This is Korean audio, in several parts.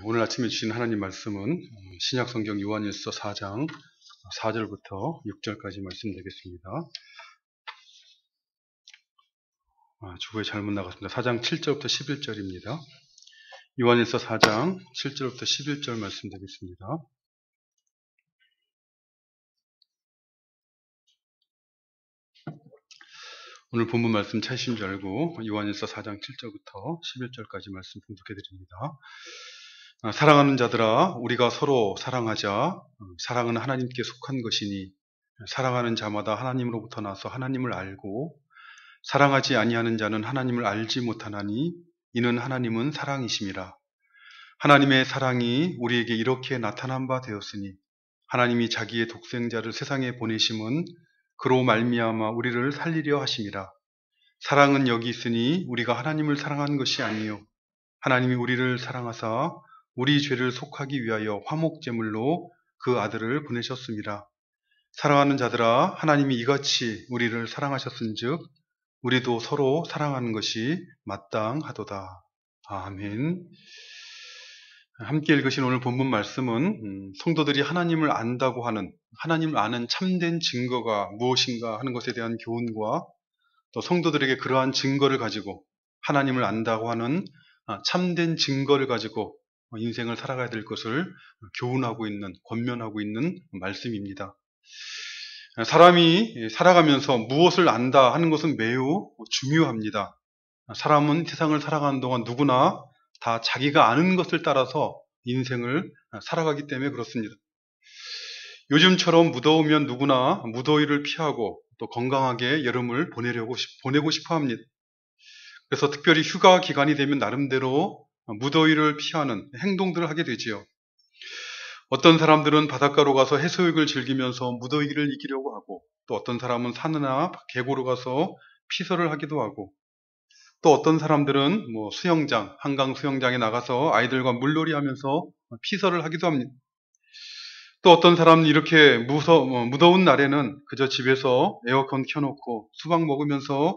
오늘 아침에 주신 하나님 말씀은 신약성경 요한일서 4장 4절부터 6절까지 말씀 되겠습니다. 주보에 잘못 나갔습니다. 4장 7절부터 11절입니다. 요한일서 4장 7절부터 11절 말씀 되겠습니다. 오늘 본문 말씀 찾으신 줄 알고 요한일서 4장 7절부터 11절까지 말씀 봉독해 드립니다. 사랑하는 자들아, 우리가 서로 사랑하자. 사랑은 하나님께 속한 것이니 사랑하는 자마다 하나님으로부터 나서 하나님을 알고 사랑하지 아니하는 자는 하나님을 알지 못하나니 이는 하나님은 사랑이심이라. 하나님의 사랑이 우리에게 이렇게 나타난 바 되었으니 하나님이 자기의 독생자를 세상에 보내심은 그로 말미암아 우리를 살리려 하심이라. 사랑은 여기 있으니 우리가 하나님을 사랑한 것이 아니요 하나님이 우리를 사랑하사 우리 죄를 속하기 위하여 화목제물로 그 아들을 보내셨습니다. 사랑하는 자들아, 하나님이 이같이 우리를 사랑하셨은즉 우리도 서로 사랑하는 것이 마땅하도다. 아멘. 함께 읽으신 오늘 본문 말씀은 성도들이 하나님을 안다고 하는, 하나님을 아는 참된 증거가 무엇인가 하는 것에 대한 교훈과 또 성도들에게 그러한 증거를 가지고 하나님을 안다고 하는 참된 증거를 가지고 인생을 살아가야 될 것을 교훈하고 있는, 권면하고 있는 말씀입니다. 사람이 살아가면서 무엇을 안다 하는 것은 매우 중요합니다. 사람은 세상을 살아가는 동안 누구나 다 자기가 아는 것을 따라서 인생을 살아가기 때문에 그렇습니다. 요즘처럼 무더우면 누구나 무더위를 피하고 또 건강하게 여름을 보내고 싶어 합니다. 그래서 특별히 휴가 기간이 되면 나름대로 무더위를 피하는 행동들을 하게 되지요. 어떤 사람들은 바닷가로 가서 해수욕을 즐기면서 무더위를 이기려고 하고, 또 어떤 사람은 산이나 계곡으로 가서 피서를 하기도 하고, 또 어떤 사람들은 수영장, 한강 수영장에 나가서 아이들과 물놀이 하면서 피서를 하기도 합니다. 또 어떤 사람은 이렇게 무더운 날에는 그저 집에서 에어컨 켜놓고 수박 먹으면서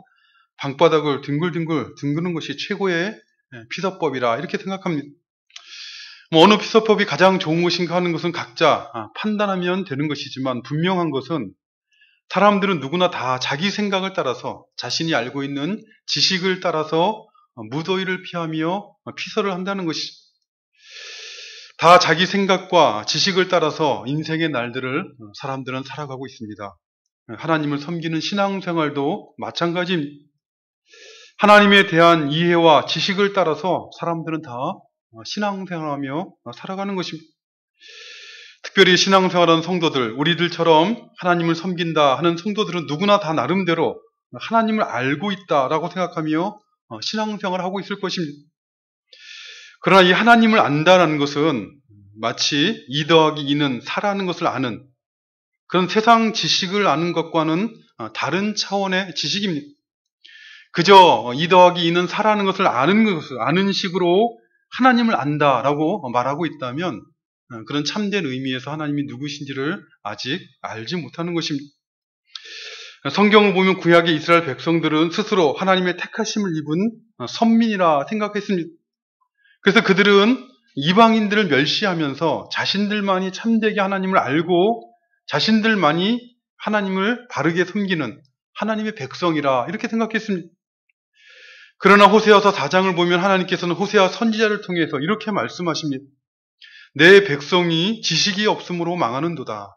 방바닥을 뒹굴뒹굴 뒹구는 것이 최고의 피서법이라 이렇게 생각합니다. 어느 피서법이 가장 좋은 것인가 하는 것은 각자 판단하면 되는 것이지만 분명한 것은 사람들은 누구나 다 자기 생각을 따라서 자신이 알고 있는 지식을 따라서 무더위를 피하며 피서를 한다는 것이죠. 다 자기 생각과 지식을 따라서 인생의 날들을 사람들은 살아가고 있습니다. 하나님을 섬기는 신앙생활도 마찬가지입니다. 하나님에 대한 이해와 지식을 따라서 사람들은 다 신앙생활하며 살아가는 것입니다. 특별히 신앙생활하는 성도들, 우리들처럼 하나님을 섬긴다 하는 성도들은 누구나 다 나름대로 하나님을 알고 있다라고 생각하며 신앙생활을 하고 있을 것입니다. 그러나 이 하나님을 안다라는 것은 마치 2 더하기 2는 4라는 것을 아는 그런 세상 지식을 아는 것과는 다른 차원의 지식입니다. 그저 2 더하기 2는 4라는 것을 아는 식으로 하나님을 안다라고 말하고 있다면 그런 참된 의미에서 하나님이 누구신지를 아직 알지 못하는 것입니다. 성경을 보면 구약의 이스라엘 백성들은 스스로 하나님의 택하심을 입은 선민이라 생각했습니다. 그래서 그들은 이방인들을 멸시하면서 자신들만이 참되게 하나님을 알고 자신들만이 하나님을 바르게 섬기는 하나님의 백성이라 이렇게 생각했습니다. 그러나 호세아서 4장을 보면 하나님께서는 호세아 선지자를 통해서 이렇게 말씀하십니다. 내 백성이 지식이 없으므로 망하는도다.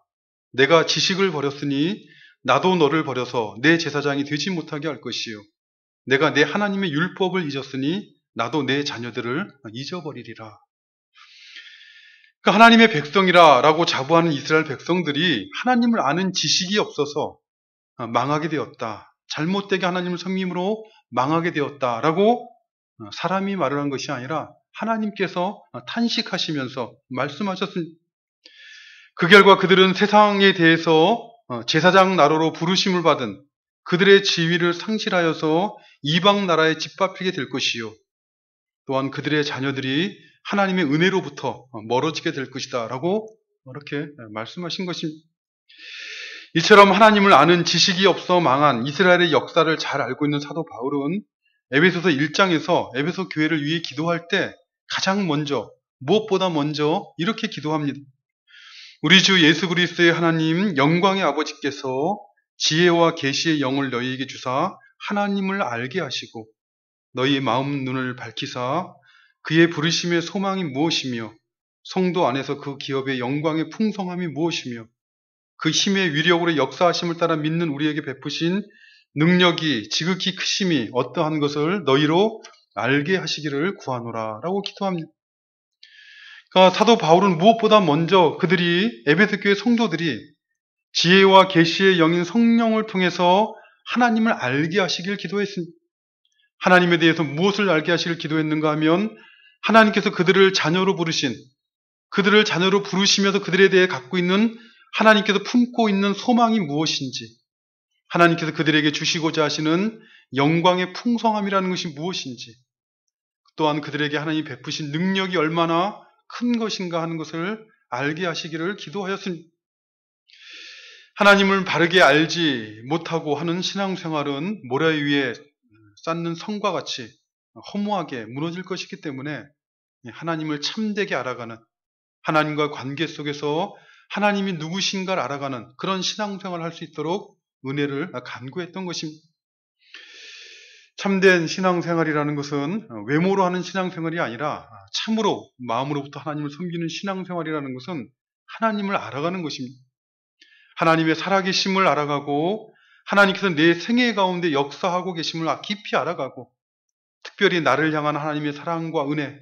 내가 지식을 버렸으니 나도 너를 버려서 내 제사장이 되지 못하게 할 것이요. 내가 내 하나님의 율법을 잊었으니 나도 내 자녀들을 잊어버리리라. 그러니까 하나님의 백성이라 라고 자부하는 이스라엘 백성들이 하나님을 아는 지식이 없어서 망하게 되었다. 잘못되게 하나님을 섬김으로 망하게 되었다라고 사람이 말을 한 것이 아니라 하나님께서 탄식하시면서 말씀하셨습니다. 그 결과 그들은 세상에 대해서 제사장 나로로 부르심을 받은 그들의 지위를 상실하여서 이방 나라에 짓밟히게 될 것이요. 또한 그들의 자녀들이 하나님의 은혜로부터 멀어지게 될 것이다 라고 이렇게 말씀하신 것입니다. 이처럼 하나님을 아는 지식이 없어 망한 이스라엘의 역사를 잘 알고 있는 사도 바울은 에베소서 1장에서 에베소 교회를 위해 기도할 때 가장 먼저 무엇보다 먼저 이렇게 기도합니다. 우리 주 예수 그리스도의 하나님 영광의 아버지께서 지혜와 계시의 영을 너희에게 주사 하나님을 알게 하시고 너희 마음 눈을 밝히사 그의 부르심의 소망이 무엇이며 성도 안에서 그 기업의 영광의 풍성함이 무엇이며 그 힘의 위력으로 역사하심을 따라 믿는 우리에게 베푸신 능력이 지극히 크심이 어떠한 것을 너희로 알게 하시기를 구하노라 라고 기도합니다. 그러니까 사도 바울은 무엇보다 먼저 그들이 에베소 교회 성도들이 지혜와 계시의 영인 성령을 통해서 하나님을 알게 하시길 기도했습니다. 하나님에 대해서 무엇을 알게 하시길 기도했는가 하면 하나님께서 그들을 자녀로 부르신, 그들을 자녀로 부르시면서 그들에 대해 갖고 있는 하나님께서 품고 있는 소망이 무엇인지, 하나님께서 그들에게 주시고자 하시는 영광의 풍성함이라는 것이 무엇인지, 또한 그들에게 하나님이 베푸신 능력이 얼마나 큰 것인가 하는 것을 알게 하시기를 기도하였습니다. 하나님을 바르게 알지 못하고 하는 신앙생활은 모래 위에 쌓는 성과 같이 허무하게 무너질 것이기 때문에 하나님을 참되게 알아가는, 하나님과 관계 속에서 하나님이 누구신가를 알아가는 그런 신앙생활을 할 수 있도록 은혜를 간구했던 것입니다. 참된 신앙생활이라는 것은 외모로 하는 신앙생활이 아니라 참으로 마음으로부터 하나님을 섬기는 신앙생활이라는 것은 하나님을 알아가는 것입니다. 하나님의 살아계심을 알아가고 하나님께서 내 생애 가운데 역사하고 계심을 깊이 알아가고 특별히 나를 향한 하나님의 사랑과 은혜,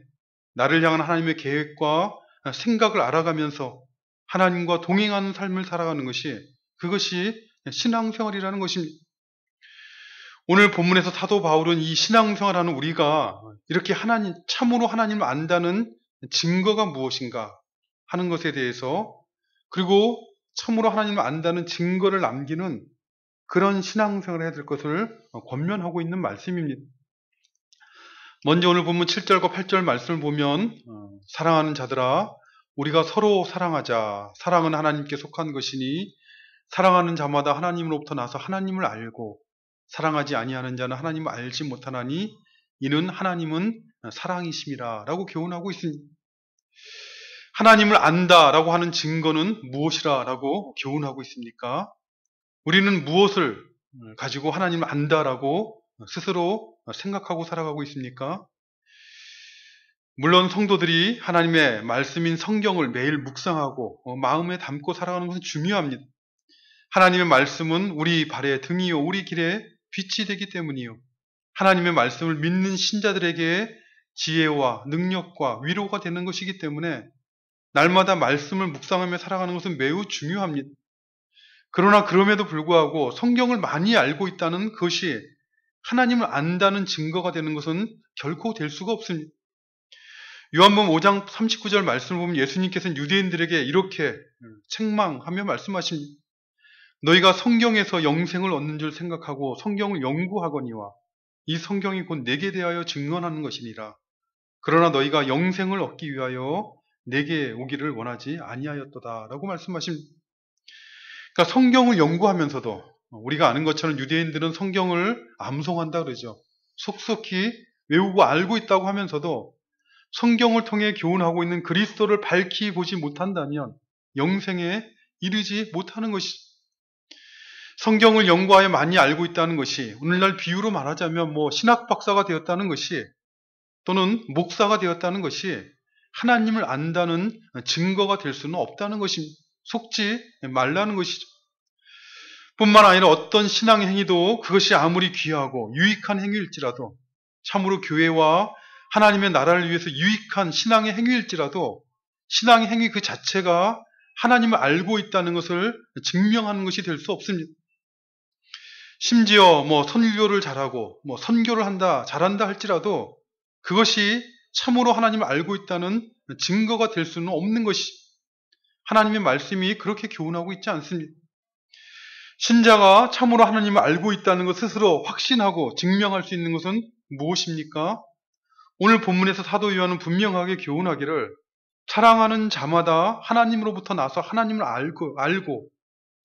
나를 향한 하나님의 계획과 생각을 알아가면서 하나님과 동행하는 삶을 살아가는 것이, 그것이 신앙생활이라는 것입니다. 오늘 본문에서 사도 바울은 이 신앙생활하는 우리가 이렇게 참으로 하나님을 안다는 증거가 무엇인가 하는 것에 대해서, 그리고 참으로 하나님을 안다는 증거를 남기는 그런 신앙생활을 해야 될 것을 권면하고 있는 말씀입니다. 먼저 오늘 본문 7절과 8절 말씀을 보면 사랑하는 자들아 우리가 서로 사랑하자. 사랑은 하나님께 속한 것이니 사랑하는 자마다 하나님으로부터 나서 하나님을 알고 사랑하지 아니하는 자는 하나님을 알지 못하나니 이는 하나님은 사랑이심이라 라고 교훈하고 있습니다. 하나님을 안다라고 하는 증거는 무엇이라고 교훈하고 있습니까? 우리는 무엇을 가지고 하나님을 안다라고 스스로 생각하고 살아가고 있습니까? 물론 성도들이 하나님의 말씀인 성경을 매일 묵상하고 마음에 담고 살아가는 것은 중요합니다. 하나님의 말씀은 우리 발의 등이요 우리 길의 빛이 되기 때문이요 하나님의 말씀을 믿는 신자들에게 지혜와 능력과 위로가 되는 것이기 때문에 날마다 말씀을 묵상하며 살아가는 것은 매우 중요합니다. 그러나 그럼에도 불구하고 성경을 많이 알고 있다는 것이 하나님을 안다는 증거가 되는 것은 결코 될 수가 없습니다. 요한복음 5장 39절 말씀을 보면 예수님께서는 유대인들에게 이렇게 책망하며 말씀하십니다. 너희가 성경에서 영생을 얻는 줄 생각하고 성경을 연구하거니와 이 성경이 곧 내게 대하여 증언하는 것이니라. 그러나 너희가 영생을 얻기 위하여 내게 오기를 원하지 아니하였도다 라고 말씀하십니다. 그러니까 성경을 연구하면서도 우리가 아는 것처럼 유대인들은 성경을 암송한다 그러죠. 속속히 외우고 알고 있다고 하면서도 성경을 통해 교훈하고 있는 그리스도를 밝히 보지 못한다면 영생에 이르지 못하는 것이죠. 성경을 연구하여 많이 알고 있다는 것이 오늘날 비유로 말하자면 신학 박사가 되었다는 것이 또는 목사가 되었다는 것이 하나님을 안다는 증거가 될 수는 없다는 것입니다. 속지 말라는 것이죠. 뿐만 아니라 어떤 신앙의 행위도 그것이 아무리 귀하고 유익한 행위일지라도 참으로 교회와 하나님의 나라를 위해서 유익한 신앙의 행위일지라도 신앙의 행위 그 자체가 하나님을 알고 있다는 것을 증명하는 것이 될 수 없습니다. 심지어 선교를 잘하고 선교를 잘한다 할지라도 그것이 참으로 하나님을 알고 있다는 증거가 될 수는 없는 것이 하나님의 말씀이 그렇게 교훈하고 있지 않습니다. 신자가 참으로 하나님을 알고 있다는 것 스스로 확신하고 증명할 수 있는 것은 무엇입니까? 오늘 본문에서 사도 요한은 분명하게 교훈하기를 사랑하는 자마다 하나님으로부터 나서 하나님을 알고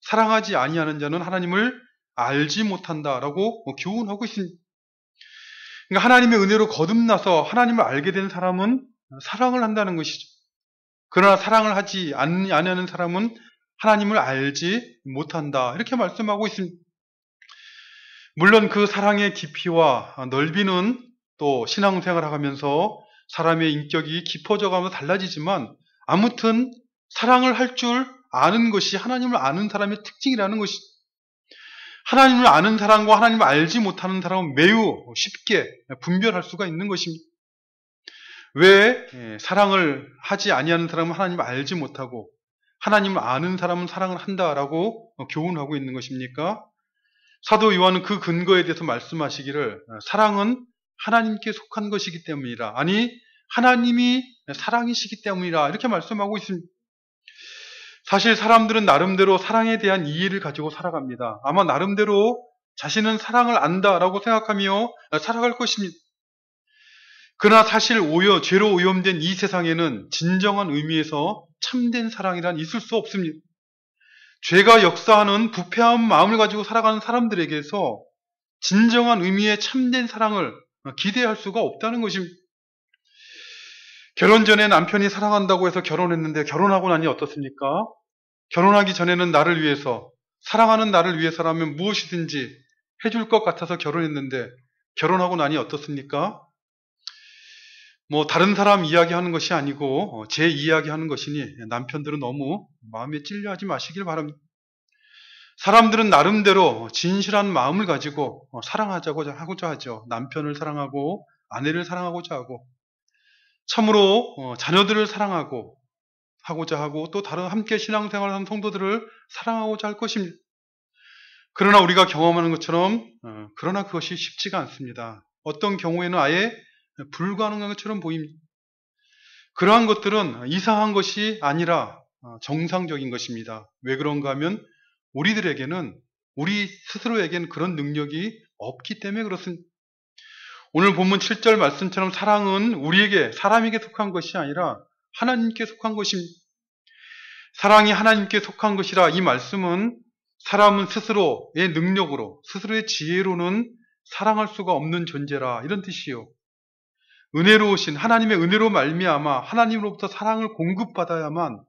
사랑하지 아니하는 자는 하나님을 알지 못한다라고 교훈하고 있습니다. 그러니까 하나님의 은혜로 거듭나서 하나님을 알게 된 사람은 사랑을 한다는 것이죠. 그러나 사랑을 하지 아니하는 사람은 하나님을 알지 못한다. 이렇게 말씀하고 있습니다. 물론 그 사랑의 깊이와 넓이는 또 신앙생활을 하면서 사람의 인격이 깊어져 가면서 달라지지만 아무튼 사랑을 할 줄 아는 것이 하나님을 아는 사람의 특징이라는 것이, 하나님을 아는 사람과 하나님을 알지 못하는 사람은 매우 쉽게 분별할 수가 있는 것입니다. 왜 사랑을 하지 아니하는 사람은 하나님을 알지 못하고 하나님을 아는 사람은 사랑을 한다라고 교훈하고 있는 것입니까? 사도 요한은 그 근거에 대해서 말씀하시기를 사랑은 하나님께 속한 것이기 때문이라, 아니 하나님이 사랑이시기 때문이라 이렇게 말씀하고 있습니다. 사실 사람들은 나름대로 사랑에 대한 이해를 가지고 살아갑니다. 아마 나름대로 자신은 사랑을 안다라고 생각하며 살아갈 것입니다. 그러나 사실 죄로 오염된 이 세상에는 진정한 의미에서 참된 사랑이란 있을 수 없습니다. 죄가 역사하는 부패한 마음을 가지고 살아가는 사람들에게서 진정한 의미의 참된 사랑을 기대할 수가 없다는 것입니다. 결혼 전에 남편이 사랑한다고 해서 결혼했는데 결혼하고 나니 어떻습니까? 결혼하기 전에는 나를 위해서, 사랑하는 나를 위해서라면 무엇이든지 해줄 것 같아서 결혼했는데 결혼하고 나니 어떻습니까? 다른 사람 이야기하는 것이 아니고 제 이야기하는 것이니 남편들은 너무 마음에 찔려하지 마시길 바랍니다. 사람들은 나름대로 진실한 마음을 가지고 하고자 하죠. 남편을 사랑하고 아내를 사랑하고자 하고 참으로 자녀들을 하고자 하고 또 다른 함께 신앙생활을 하는 성도들을 사랑하고자 할 것입니다. 그러나 우리가 경험하는 것처럼 그러나 그것이 쉽지가 않습니다. 어떤 경우에는 아예 불가능한 것처럼 보입니다. 그러한 것들은 이상한 것이 아니라 정상적인 것입니다. 왜 그런가 하면 우리 스스로에게는 그런 능력이 없기 때문에 그렇습니다. 오늘 본문 7절 말씀처럼 사랑은 사람에게 속한 것이 아니라 하나님께 속한 것입니다. 사랑이 하나님께 속한 것이라 이 말씀은 사람은 스스로의 능력으로, 스스로의 지혜로는 사랑할 수가 없는 존재라 이런 뜻이요. 은혜로우신 하나님의 은혜로 말미암아 하나님으로부터 사랑을 공급받아야만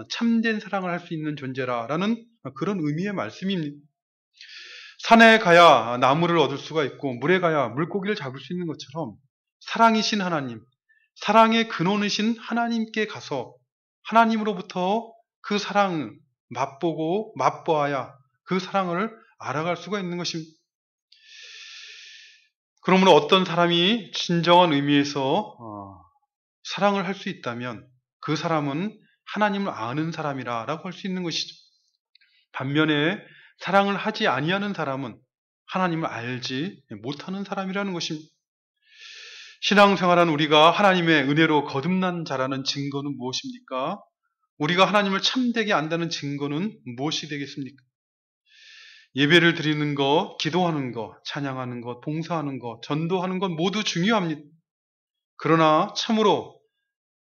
참된 사랑을 할 수 있는 존재라라는 그런 의미의 말씀입니다. 산에 가야 나무를 얻을 수가 있고 물에 가야 물고기를 잡을 수 있는 것처럼 사랑이신 하나님, 사랑의 근원이신 하나님께 가서 하나님으로부터 그 사랑을 맛보아야 그 사랑을 알아갈 수가 있는 것입니다. 그러므로 어떤 사람이 진정한 의미에서 사랑을 할 수 있다면 그 사람은 하나님을 아는 사람이라고 할 수 있는 것이죠. 반면에 사랑을 하지 아니하는 사람은 하나님을 알지 못하는 사람이라는 것입니다. 신앙생활한 우리가 하나님의 은혜로 거듭난 자라는 증거는 무엇입니까? 우리가 하나님을 참되게 안다는 증거는 무엇이 되겠습니까? 예배를 드리는 것, 기도하는 것, 찬양하는 것, 봉사하는 것, 전도하는 것 모두 중요합니다. 그러나 참으로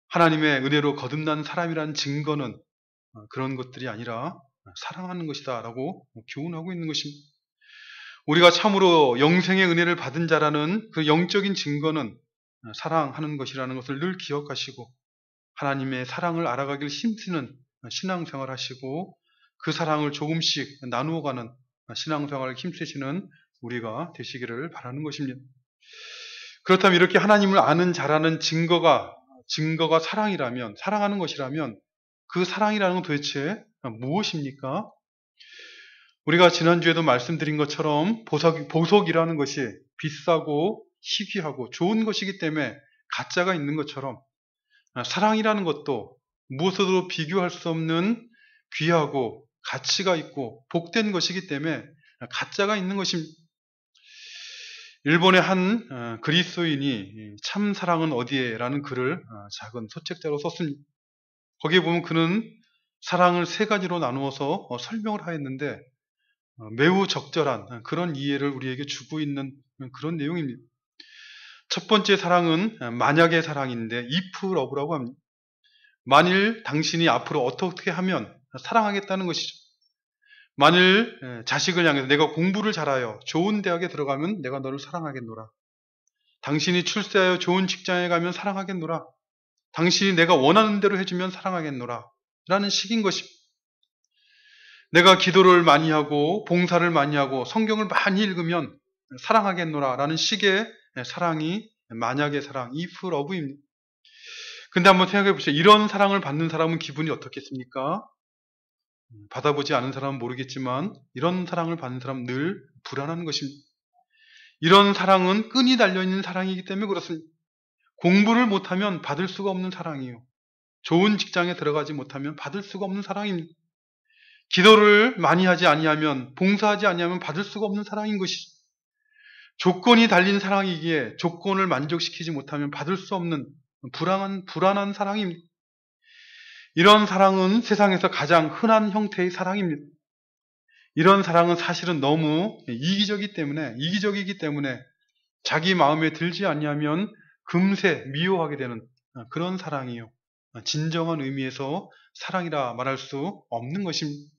하나님의 은혜로 거듭난 사람이라는 증거는 그런 것들이 아니라 사랑하는 것이다 라고 교훈하고 있는 것입니다. 우리가 참으로 영생의 은혜를 받은 자라는 그 영적인 증거는 사랑하는 것이라는 것을 늘 기억하시고 하나님의 사랑을 알아가길 힘쓰는 신앙생활 하시고 그 사랑을 조금씩 나누어가는 신앙생활을 힘쓰시는 우리가 되시기를 바라는 것입니다. 그렇다면 이렇게 하나님을 아는 자라는 증거가 사랑이라면, 사랑하는 것이라면 그 사랑이라는 건 도대체 무엇입니까? 우리가 지난주에도 말씀드린 것처럼 보석이라는 것이 비싸고 희귀하고 좋은 것이기 때문에 가짜가 있는 것처럼 사랑이라는 것도 무엇으로도 비교할 수 없는 귀하고 가치가 있고 복된 것이기 때문에 가짜가 있는 것입니다. 일본의 한 그리스도인이 참 사랑은 어디에? 라는 글을 작은 소책자로 썼습니다. 거기에 보면 그는 사랑을 세 가지로 나누어서 설명을 하였는데 매우 적절한 그런 이해를 우리에게 주고 있는 그런 내용입니다. 첫 번째 사랑은 만약의 사랑인데 if love라고 합니다. 만일 당신이 앞으로 어떻게 하면 사랑하겠다는 것이죠. 만일 자식을 향해서 내가 공부를 잘하여 좋은 대학에 들어가면 내가 너를 사랑하겠노라. 당신이 출세하여 좋은 직장에 가면 사랑하겠노라. 당신이 내가 원하는 대로 해주면 사랑하겠노라 라는 식인 것입니다. 내가 기도를 많이 하고 봉사를 많이 하고 성경을 많이 읽으면 사랑하겠노라 라는 식의 사랑이 만약의 사랑, if love입니다. 근데 한번 생각해 보세요. 이런 사랑을 받는 사람은 기분이 어떻겠습니까? 받아보지 않은 사람은 모르겠지만 이런 사랑을 받는 사람은 늘 불안한 것입니다. 이런 사랑은 끈이 달려있는 사랑이기 때문에 그렇습니다. 공부를 못하면 받을 수가 없는 사랑이에요. 좋은 직장에 들어가지 못하면 받을 수가 없는 사랑입니다. 기도를 많이 하지 아니하면, 봉사하지 아니하면 받을 수가 없는 사랑인 것이죠. 조건이 달린 사랑이기에 조건을 만족시키지 못하면 받을 수 없는 불안한 사랑입니다. 이런 사랑은 세상에서 가장 흔한 형태의 사랑입니다. 이런 사랑은 사실은 너무 이기적이기 때문에 자기 마음에 들지 아니하면 금세 미워하게 되는 그런 사랑이요. 진정한 의미에서 사랑이라 말할 수 없는 것입니다.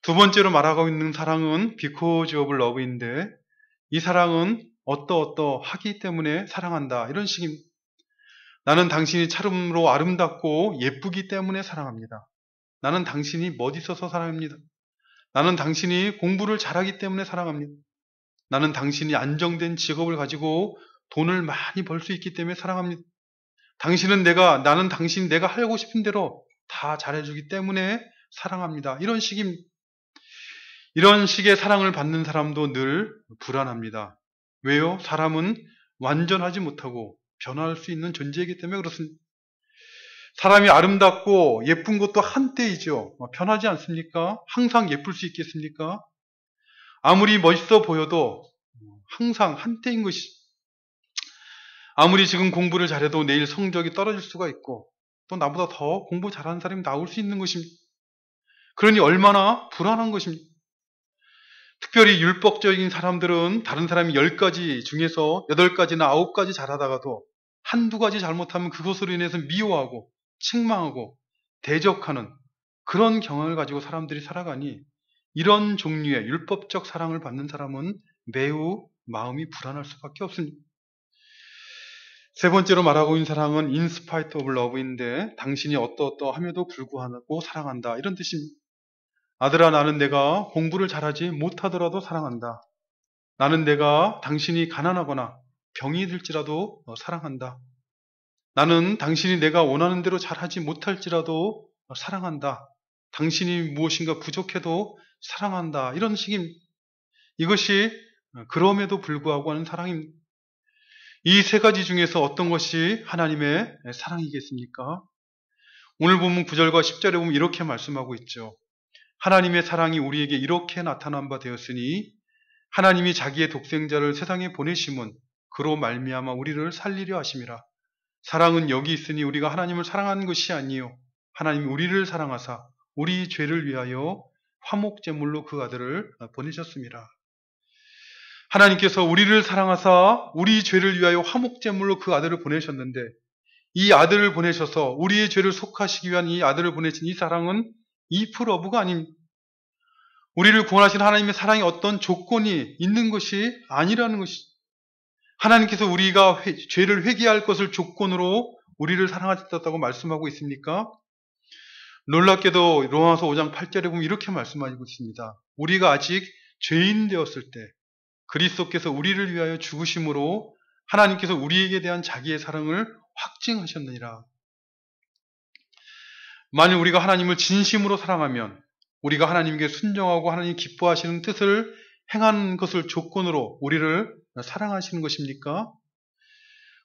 두 번째로 말하고 있는 사랑은 because of love인데 이 사랑은 어떠하기 때문에 사랑한다 이런 식입니다. 나는 당신이 참으로 아름답고 예쁘기 때문에 사랑합니다. 나는 당신이 멋있어서 사랑합니다. 나는 당신이 공부를 잘하기 때문에 사랑합니다. 나는 당신이 안정된 직업을 가지고 돈을 많이 벌 수 있기 때문에 사랑합니다. 나는 당신이 내가 하고 싶은 대로 다 잘해주기 때문에 사랑합니다. 이런 식입니다. 이런 식의 사랑을 받는 사람도 늘 불안합니다. 왜요? 사람은 완전하지 못하고 변화할 수 있는 존재이기 때문에 그렇습니다. 사람이 아름답고 예쁜 것도 한때이죠. 변하지 않습니까? 항상 예쁠 수 있겠습니까? 아무리 멋있어 보여도 항상 한때인 것이. 아무리 지금 공부를 잘해도 내일 성적이 떨어질 수가 있고 또 나보다 더 공부 잘하는 사람이 나올 수 있는 것입니다. 그러니 얼마나 불안한 것입니다. 특별히 율법적인 사람들은 다른 사람이 10가지 중에서 8가지나 9가지 잘하다가도 한두 가지 잘못하면 그것으로 인해서 미워하고 책망하고 대적하는 그런 경험을 가지고 사람들이 살아가니 이런 종류의 율법적 사랑을 받는 사람은 매우 마음이 불안할 수밖에 없습니다. 세 번째로 말하고 있는 사랑은 in spite of love인데 당신이 어떠함에도 불구하고 사랑한다 이런 뜻입니다. 아들아 나는 내가 공부를 잘하지 못하더라도 사랑한다. 나는 내가 당신이 가난하거나 병이 들지라도 사랑한다. 나는 당신이 내가 원하는 대로 잘하지 못할지라도 사랑한다. 당신이 무엇인가 부족해도 사랑한다. 이런 식입니다. 이것이 그럼에도 불구하고 하는 사랑입니다. 이 세 가지 중에서 어떤 것이 하나님의 사랑이겠습니까? 오늘 본문 9절과 10절에 보면 이렇게 말씀하고 있죠. 하나님의 사랑이 우리에게 이렇게 나타난 바 되었으니 하나님이 자기의 독생자를 세상에 보내심은 그로 말미암아 우리를 살리려 하심이라. 사랑은 여기 있으니 우리가 하나님을 사랑하는 것이 아니요 하나님이 우리를 사랑하사 우리 죄를 위하여 화목제물로 그 아들을 보내셨습니다. 하나님께서 우리를 사랑하사 우리 죄를 위하여 화목제물로 그 아들을 보내셨는데 이 아들을 보내셔서 우리의 죄를 속하시기 위한 이 아들을 보내신 이 사랑은 if love가 아닙니다. 우리를 구원하신 하나님의 사랑에 어떤 조건이 있는 것이 아니라는 것이죠. 하나님께서 우리가 죄를 회개할 것을 조건으로 우리를 사랑하셨다고 말씀하고 있습니까? 놀랍게도 로마서 5장 8절에 보면 이렇게 말씀하고 있습니다. 우리가 아직 죄인 되었을 때 그리스도께서 우리를 위하여 죽으심으로 하나님께서 우리에게 대한 자기의 사랑을 확증하셨느니라. 만일 우리가 하나님을 진심으로 사랑하면 우리가 하나님께 순종하고 하나님 기뻐하시는 뜻을 행하는 것을 조건으로 우리를 사랑하시는 것입니까?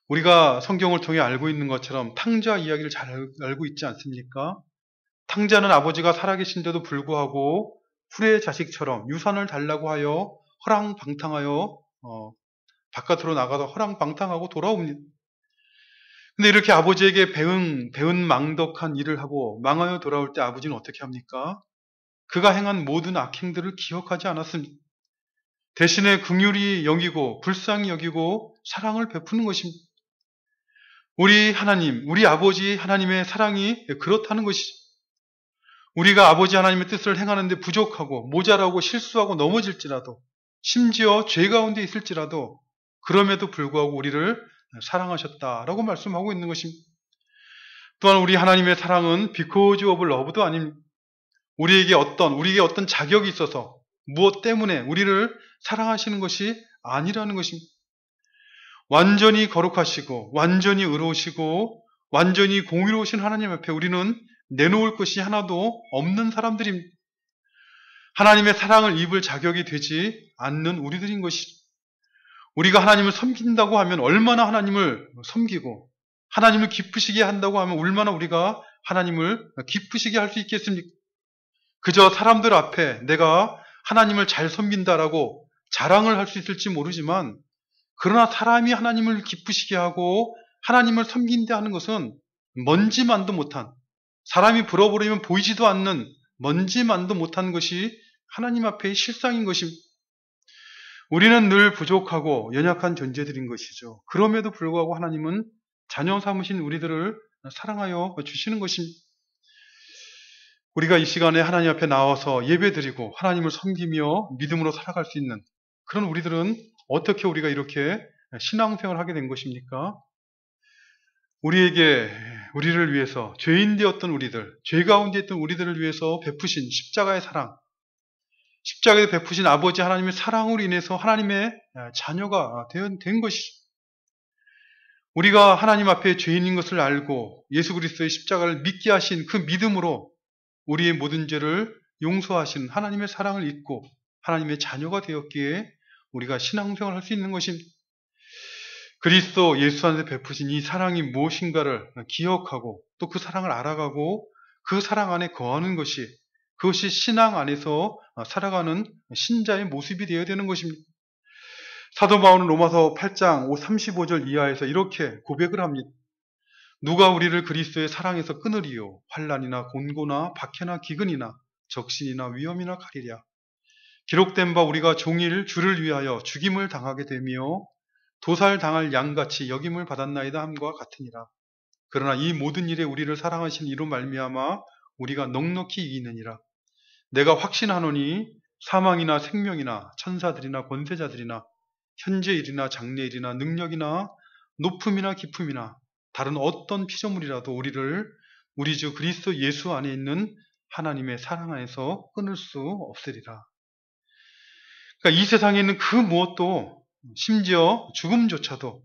우리가 성경을 통해 알고 있는 것처럼 탕자 이야기를 잘 알고 있지 않습니까? 탕자는 아버지가 살아계신데도 불구하고 후레의 자식처럼 유산을 달라고 하여 허랑방탕하여 바깥으로 나가서 허랑방탕하고 돌아옵니다. 근데 이렇게 아버지에게 배은망덕한 일을 하고 망하여 돌아올 때 아버지는 어떻게 합니까? 그가 행한 모든 악행들을 기억하지 않았습니다. 대신에 긍휼히 여기고 불쌍히 여기고 사랑을 베푸는 것입니다. 우리 하나님, 우리 아버지 하나님의 사랑이 그렇다는 것이죠. 우리가 아버지 하나님의 뜻을 행하는데 부족하고 모자라고 실수하고 넘어질지라도 심지어 죄 가운데 있을지라도 그럼에도 불구하고 우리를 사랑하셨다라고 말씀하고 있는 것입니다. 또한 우리 하나님의 사랑은 because of love도 아닙니다. 우리에게 어떤 자격이 있어서 무엇 때문에 우리를 사랑하시는 것이 아니라는 것입니다. 완전히 거룩하시고 완전히 의로우시고 완전히 공의로우신 하나님 앞에 우리는 내놓을 것이 하나도 없는 사람들입니다. 하나님의 사랑을 입을 자격이 되지 않는 우리들인 것이죠. 우리가 하나님을 섬긴다고 하면 얼마나 하나님을 섬기고 하나님을 기쁘시게 한다고 하면 얼마나 우리가 하나님을 기쁘시게 할 수 있겠습니까? 그저 사람들 앞에 내가 하나님을 잘 섬긴다라고 자랑을 할 수 있을지 모르지만, 그러나 사람이 하나님을 기쁘시게 하고 하나님을 섬긴다 하는 것은 먼지만도 못한, 사람이 불어버리면 보이지도 않는 먼지만도 못한 것이 하나님 앞의 실상인 것입니다. 우리는 늘 부족하고 연약한 존재들인 것이죠. 그럼에도 불구하고 하나님은 자녀 삼으신 우리들을 사랑하여 주시는 것입니다. 우리가 이 시간에 하나님 앞에 나와서 예배드리고 하나님을 섬기며 믿음으로 살아갈 수 있는 그런 우리들은 어떻게 우리가 이렇게 신앙생활을 하게 된 것입니까? 우리를 위해서 죄인 되었던 우리들, 죄 가운데 있던 우리들을 위해서 베푸신 십자가의 사랑, 십자가에 베푸신 아버지 하나님의 사랑으로 인해서 하나님의 자녀가 된 것이죠. 우리가 하나님 앞에 죄인인 것을 알고 예수 그리스도의 십자가를 믿게 하신 그 믿음으로 우리의 모든 죄를 용서하신 하나님의 사랑을 잊고 하나님의 자녀가 되었기에 우리가 신앙생활을 할 수 있는 것입니다. 그리스도 예수 안에서 베푸신 이 사랑이 무엇인가를 기억하고 또 그 사랑을 알아가고 그 사랑 안에 거하는 것이, 그것이 신앙 안에서 살아가는 신자의 모습이 되어야 되는 것입니다. 사도 바울은 로마서 8장 35절 이하에서 이렇게 고백을 합니다. 누가 우리를 그리스도의 사랑에서 끊으리요? 환난이나 곤고나 박해나 기근이나 적신이나 위험이나 가리랴. 기록된 바 우리가 종일 주를 위하여 죽임을 당하게 되며 도살당할 양같이 여김을 받았나이다 함과 같으니라. 그러나 이 모든 일에 우리를 사랑하신 이로 말미암아 우리가 넉넉히 이기느니라. 내가 확신하노니 사망이나 생명이나 천사들이나 권세자들이나 현재 일이나 장래 일이나 능력이나 높음이나 깊음이나 다른 어떤 피조물이라도 우리를 우리 주 그리스도 예수 안에 있는 하나님의 사랑 안에서 끊을 수 없으리라. 그러니까 이 세상에 있는 그 무엇도, 심지어 죽음조차도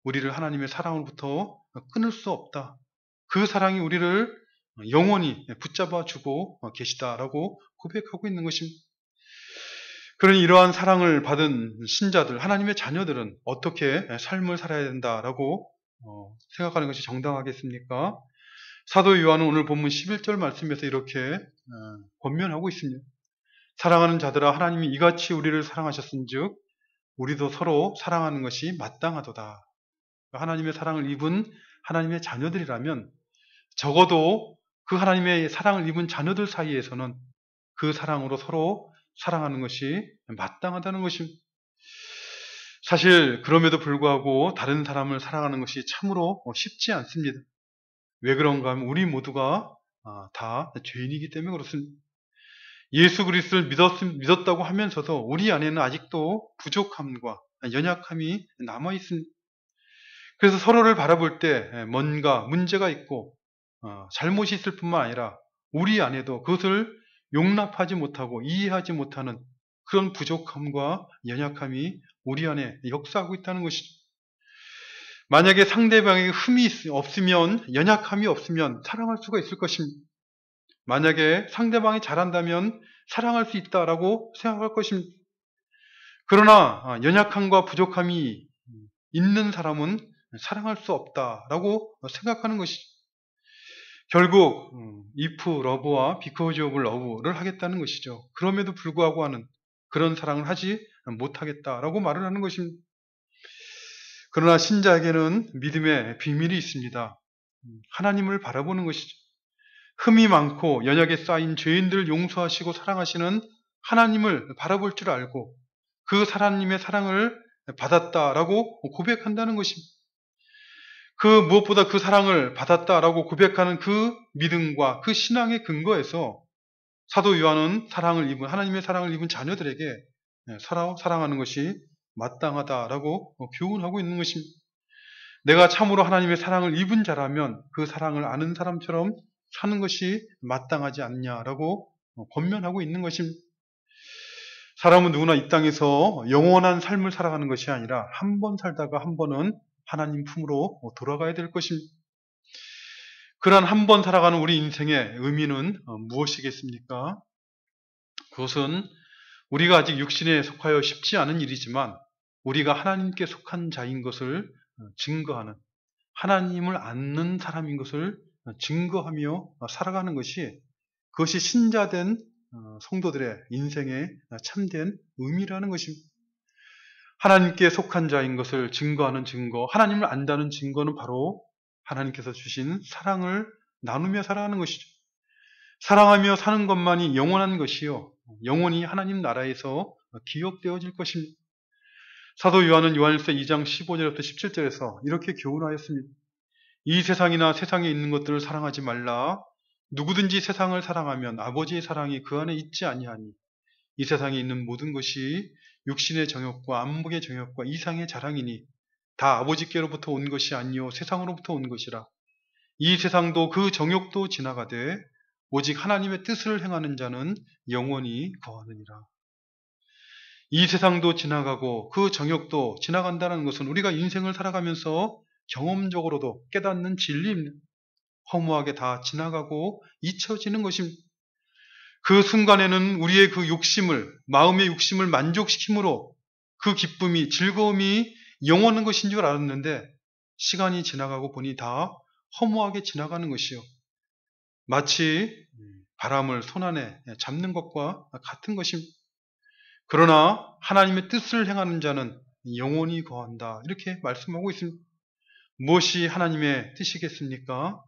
우리를 하나님의 사랑으로부터 끊을 수 없다. 그 사랑이 우리를 영원히 붙잡아 주고 계시다라고 고백하고 있는 것입니다. 그러니 이러한 사랑을 받은 신자들, 하나님의 자녀들은 어떻게 삶을 살아야 된다라고 생각하는 것이 정당하겠습니까? 사도 요한은 오늘 본문 11절 말씀에서 이렇게 권면하고 있습니다. 사랑하는 자들아, 하나님이 이같이 우리를 사랑하셨은즉 우리도 서로 사랑하는 것이 마땅하도다. 하나님의 사랑을 입은 하나님의 자녀들이라면 적어도 그 하나님의 사랑을 입은 자녀들 사이에서는 그 사랑으로 서로 사랑하는 것이 마땅하다는 것입니다. 사실 그럼에도 불구하고 다른 사람을 사랑하는 것이 참으로 쉽지 않습니다. 왜 그런가 하면 우리 모두가 다 죄인이기 때문에 그렇습니다. 예수 그리스도를 믿었다고 하면서도 우리 안에는 아직도 부족함과 연약함이 남아 있습니다. 그래서 서로를 바라볼 때 뭔가 문제가 있고 잘못이 있을 뿐만 아니라 우리 안에도 그것을 용납하지 못하고 이해하지 못하는 그런 부족함과 연약함이 우리 안에 역사하고 있다는 것이죠. 만약에 상대방에게 흠이 없으면, 연약함이 없으면 사랑할 수가 있을 것입니다. 만약에 상대방이 잘한다면 사랑할 수 있다라고 생각할 것입니다. 그러나 연약함과 부족함이 있는 사람은 사랑할 수 없다라고 생각하는 것이죠. 결국 if love와 because of love를 하겠다는 것이죠. 그럼에도 불구하고 하는 그런 사랑을 하지 못하겠다라고 말을 하는 것입니다. 그러나 신자에게는 믿음의 비밀이 있습니다. 하나님을 바라보는 것이죠. 흠이 많고 연약에 쌓인 죄인들을 용서하시고 사랑하시는 하나님을 바라볼 줄 알고 그 하나님의 사랑을 받았다라고 고백한다는 것입니다. 그 무엇보다 그 사랑을 받았다라고 고백하는 그 믿음과 그 신앙의 근거에서 사도 요한은 하나님의 사랑을 입은 자녀들에게 사랑하는 것이 마땅하다라고 교훈하고 있는 것입니다. 내가 참으로 하나님의 사랑을 입은 자라면 그 사랑을 아는 사람처럼 사는 것이 마땅하지 않냐라고 권면하고 있는 것입니다. 사람은 누구나 이 땅에서 영원한 삶을 살아가는 것이 아니라 한 번 살다가 한 번은 하나님 품으로 돌아가야 될 것입니다. 그러한 한 번 살아가는 우리 인생의 의미는 무엇이겠습니까? 그것은 우리가 아직 육신에 속하여 쉽지 않은 일이지만 우리가 하나님께 속한 자인 것을 증거하는, 하나님을 아는 사람인 것을 증거하며 살아가는 것이, 그것이 신자된 성도들의 인생의 참된 의미라는 것입니다. 하나님께 속한 자인 것을 증거하는 증거, 하나님을 안다는 증거는 바로 하나님께서 주신 사랑을 나누며 살아가는 것이죠. 사랑하며 사는 것만이 영원한 것이요, 영원히 하나님 나라에서 기억되어질 것입니다. 사도 요한은 요한일서 2장 15절부터 17절에서 이렇게 교훈하였습니다. 이 세상이나 세상에 있는 것들을 사랑하지 말라. 누구든지 세상을 사랑하면 아버지의 사랑이 그 안에 있지 아니하니 이 세상에 있는 모든 것이 육신의 정욕과 안목의 정욕과 이상의 자랑이니 다 아버지께로부터 온 것이 아니요 세상으로부터 온 것이라. 이 세상도 그 정욕도 지나가되 오직 하나님의 뜻을 행하는 자는 영원히 거하느니라. 이 세상도 지나가고 그 정욕도 지나간다는 것은 우리가 인생을 살아가면서 경험적으로도 깨닫는 진리입니다. 허무하게 다 지나가고 잊혀지는 것입니다. 그 순간에는 우리의 그 욕심을, 마음의 욕심을 만족시킴으로 그 기쁨이, 즐거움이 영원한 것인 줄 알았는데 시간이 지나가고 보니 다 허무하게 지나가는 것이요, 마치 바람을 손안에 잡는 것과 같은 것입니다. 그러나 하나님의 뜻을 행하는 자는 영원히 거한다, 이렇게 말씀하고 있습니다. 무엇이 하나님의 뜻이겠습니까?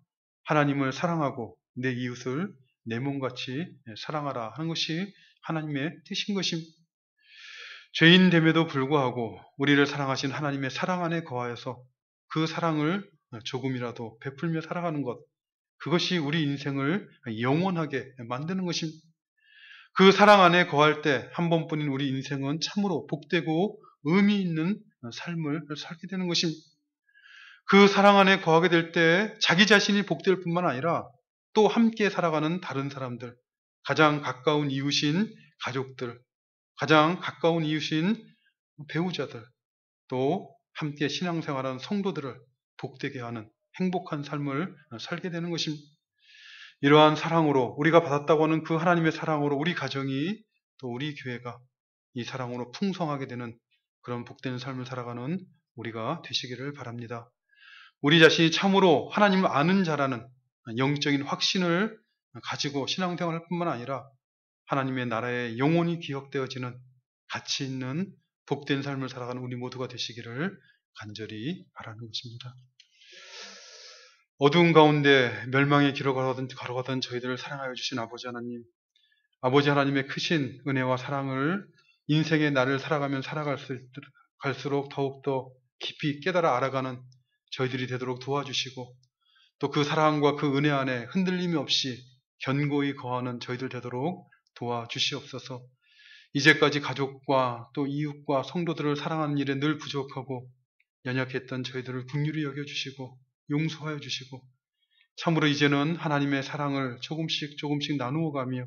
하나님을 사랑하고 내 이웃을 내 몸같이 사랑하라 하는 것이 하나님의 뜻인 것입니다. 죄인됨에도 불구하고 우리를 사랑하신 하나님의 사랑 안에 거하여서 그 사랑을 조금이라도 베풀며 살아가는 것, 그것이 우리 인생을 영원하게 만드는 것입니다. 그 사랑 안에 거할 때 한 번뿐인 우리 인생은 참으로 복되고 의미 있는 삶을 살게 되는 것입니다. 그 사랑 안에 거하게 될 때 자기 자신이 복될 뿐만 아니라 또 함께 살아가는 다른 사람들, 가장 가까운 이웃인 가족들, 가장 가까운 이웃인 배우자들, 또 함께 신앙생활하는 성도들을 복되게 하는 행복한 삶을 살게 되는 것입니다. 이러한 사랑으로, 우리가 받았다고 하는 그 하나님의 사랑으로 우리 가정이, 또 우리 교회가 이 사랑으로 풍성하게 되는 그런 복된 삶을 살아가는 우리가 되시기를 바랍니다. 우리 자신이 참으로 하나님을 아는 자라는 영적인 확신을 가지고 신앙생활할 뿐만 아니라 하나님의 나라에 영원히 기억되어지는 가치 있는 복된 삶을 살아가는 우리 모두가 되시기를 간절히 바라는 것입니다. 어두운 가운데 멸망의 길로 걸어가던 저희들을 사랑하여 주신 아버지 하나님, 아버지 하나님의 크신 은혜와 사랑을 인생의 날을 살아가면 살아갈수록 더욱더 깊이 깨달아 알아가는 저희들이 되도록 도와주시고, 또 그 사랑과 그 은혜 안에 흔들림이 없이 견고히 거하는 저희들 되도록 도와주시옵소서. 이제까지 가족과 또 이웃과 성도들을 사랑하는 일에 늘 부족하고 연약했던 저희들을 긍휼히 여겨주시고 용서하여 주시고, 참으로 이제는 하나님의 사랑을 조금씩 나누어가며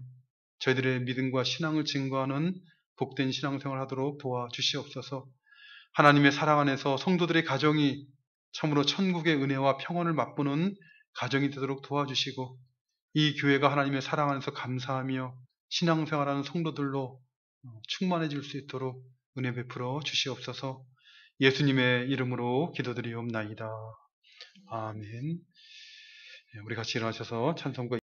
저희들의 믿음과 신앙을 증거하는 복된 신앙생활을 하도록 도와주시옵소서. 하나님의 사랑 안에서 성도들의 가정이 참으로 천국의 은혜와 평안을 맛보는 가정이 되도록 도와주시고, 이 교회가 하나님의 사랑 안에서 감사하며 신앙생활하는 성도들로 충만해질 수 있도록 은혜 베풀어 주시옵소서. 예수님의 이름으로 기도드리옵나이다. 아멘. 우리 같이 일어나셔서 찬송과